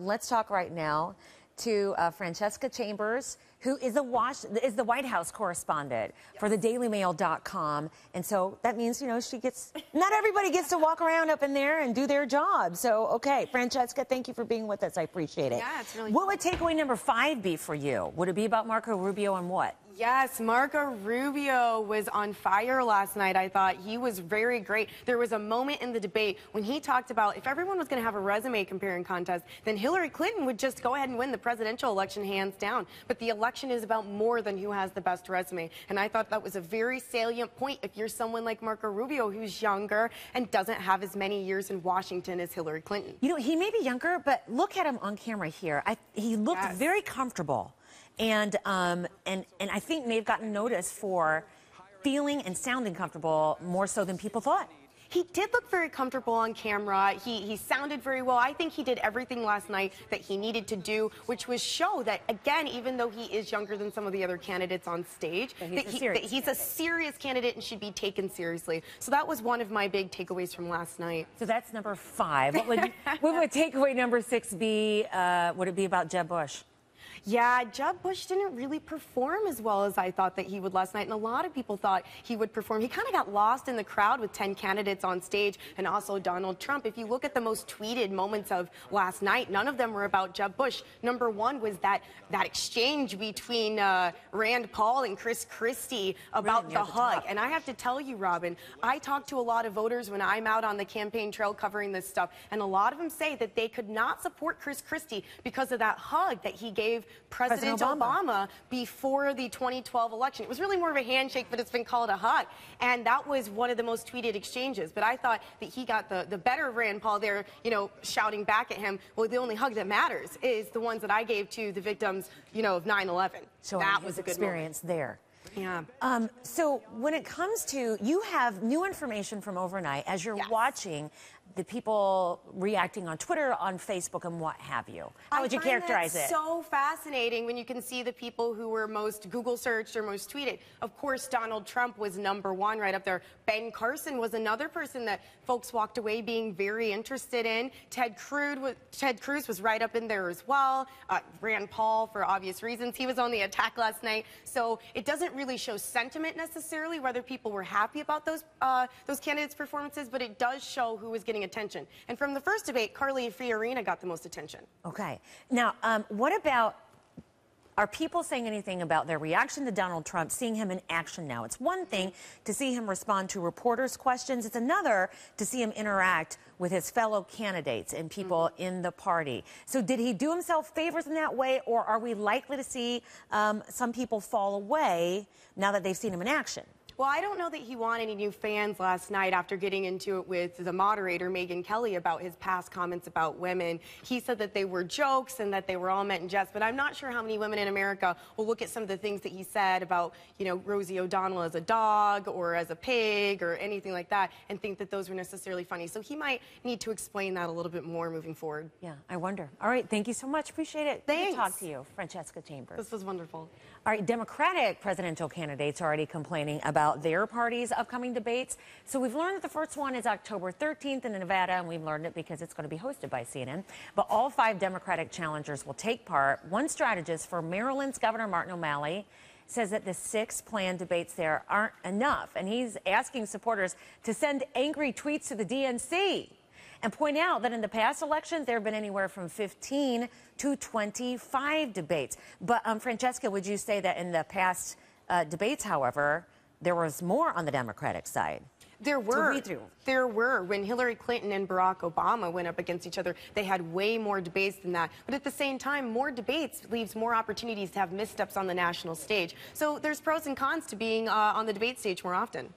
Let's talk right now to Francesca Chambers, who is the White House correspondent for the DailyMail.com. And so that means, you know, not everybody gets to walk around up in there and do their job. So, okay, Francesca, thank you for being with us. I appreciate it. Yeah, it's really What would takeaway number 5 be for you? Would it be about Marco Rubio and what? Yes, Marco Rubio was on fire last night. I thought he was very great. There was a moment in the debate when he talked about if everyone was going to have a resume comparing contest, then Hillary Clinton would just go ahead and win the presidential election hands down. But the election is about more than who has the best resume. And I thought that was a very salient point if you're someone like Marco Rubio who's younger and doesn't have as many years in Washington as Hillary Clinton. You know, he may be younger, but look at him on camera here. He looked very comfortable. And I think may have gotten noticed for feeling and sounding comfortable more so than people thought. He did look very comfortable on camera. He sounded very well. I think he did everything last night that he needed to do, which was show that, again, even though he is younger than some of the other candidates on stage, he's a serious candidate and should be taken seriously. So that was one of my big takeaways from last night. So that's number 5. What would takeaway number 6 be? Would it be about Jeb Bush? Yeah, Jeb Bush didn't really perform as well as I thought that he would last night, and a lot of people thought he would perform. He kind of got lost in the crowd with 10 candidates on stage and also Donald Trump. If you look at the most tweeted moments of last night, none of them were about Jeb Bush. Number 1 was that exchange between Rand Paul and Chris Christie about the hug. And I have to tell you, Robin, I talk to a lot of voters when I'm out on the campaign trail covering this stuff, and a lot of them say that they could not support Chris Christie because of that hug that he gave President Obama before the 2012 election. It was really more of a handshake, but it's been called a hug. And that was one of the most tweeted exchanges. But I thought that he got the better of Rand Paul there, you know, shouting back at him, well, the only hug that matters is the ones that I gave to the victims, you know, of 9/11. So that was a good experience there. Yeah. So when it comes to, you have new information from overnight as you're watching the people reacting on Twitter, on Facebook, and what have you. How would you characterize it? So fascinating when you can see the people who were most Google searched or most tweeted. Of course, Donald Trump was number 1 right up there. Ben Carson was another person that folks walked away being very interested in. Ted Cruz was right up in there as well. Rand Paul, for obvious reasons, he was on the attack last night. So it doesn't really show sentiment necessarily, whether people were happy about those candidates' performances, but it does show who was getting attention. And from the first debate, Carly Fiorina got the most attention. Okay. Now, what about, are people saying anything about their reaction to Donald Trump, seeing him in action now? It's one thing to see him respond to reporters' questions. It's another to see him interact with his fellow candidates and people in the party. So did he do himself favors in that way, or are we likely to see some people fall away now that they've seen him in action? Well, I don't know that he won any new fans last night after getting into it with the moderator, Megyn Kelly, about his past comments about women. He said that they were jokes and that they were all meant in jest, but I'm not sure how many women in America will look at some of the things that he said about, you know, Rosie O'Donnell as a dog or as a pig or anything like that and think that those were necessarily funny. So he might need to explain that a little bit more moving forward. Yeah, I wonder. All right, thank you so much. Appreciate it. Thanks. Good to talk to you, Francesca Chambers. This was wonderful. All right, Democratic presidential candidates are already complaining about their party's upcoming debates. So we've learned that the first one is October 13th in Nevada, and we've learned it because it's going to be hosted by CNN. But all 5 Democratic challengers will take part. One strategist for Maryland's Governor Martin O'Malley says that the 6 planned debates there aren't enough, and he's asking supporters to send angry tweets to the DNC. And point out that in the past elections, there have been anywhere from 15 to 25 debates. But Francesca, would you say that in the past debates, however, there was more on the Democratic side? There were. When Hillary Clinton and Barack Obama went up against each other, they had way more debates than that. But at the same time, more debates leaves more opportunities to have missteps on the national stage. So there's pros and cons to being on the debate stage more often.